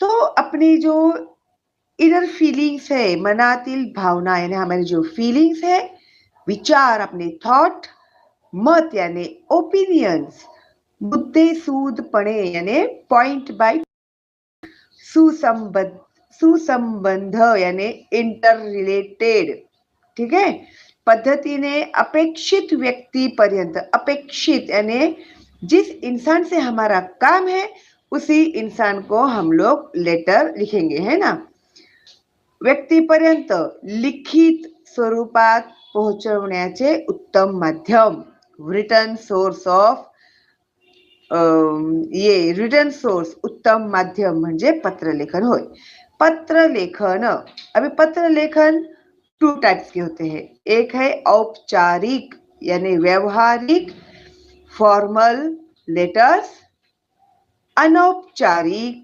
तो अपनी जो इनर फीलिंग्स है, मनातील भावना यानी हमारी जो फीलिंग्स है, विचार अपने थॉट, मत यानी ओपिनियन्स, मुद्देसूदपणे यानी पॉइंट बाय सुसंबद्ध सुसंबंध यानी इंटर रिलेटेड, ठीक है, पद्धतीने अपेक्षित व्यक्ति पर्यंत, अपेक्षित यानी जिस इंसान से हमारा काम है उसी इंसान को हम लोग लेटर लिखेंगे, है ना. व्यक्तीपर्यंत लिखित स्वरूपात पोहोचवण्याचे उत्तम माध्यम, रिटर्न सोर्स ऑफ ये रिटर्न सोर्स उत्तम माध्यम म्हणजे पत्रलेखन होय. पत्रलेखन, अभी पत्रलेखन 2 टाइप्स के होते हैं. एक है औपचारिक यानी व्यवहारिक फॉर्मल लेटर्स, अनौपचारिक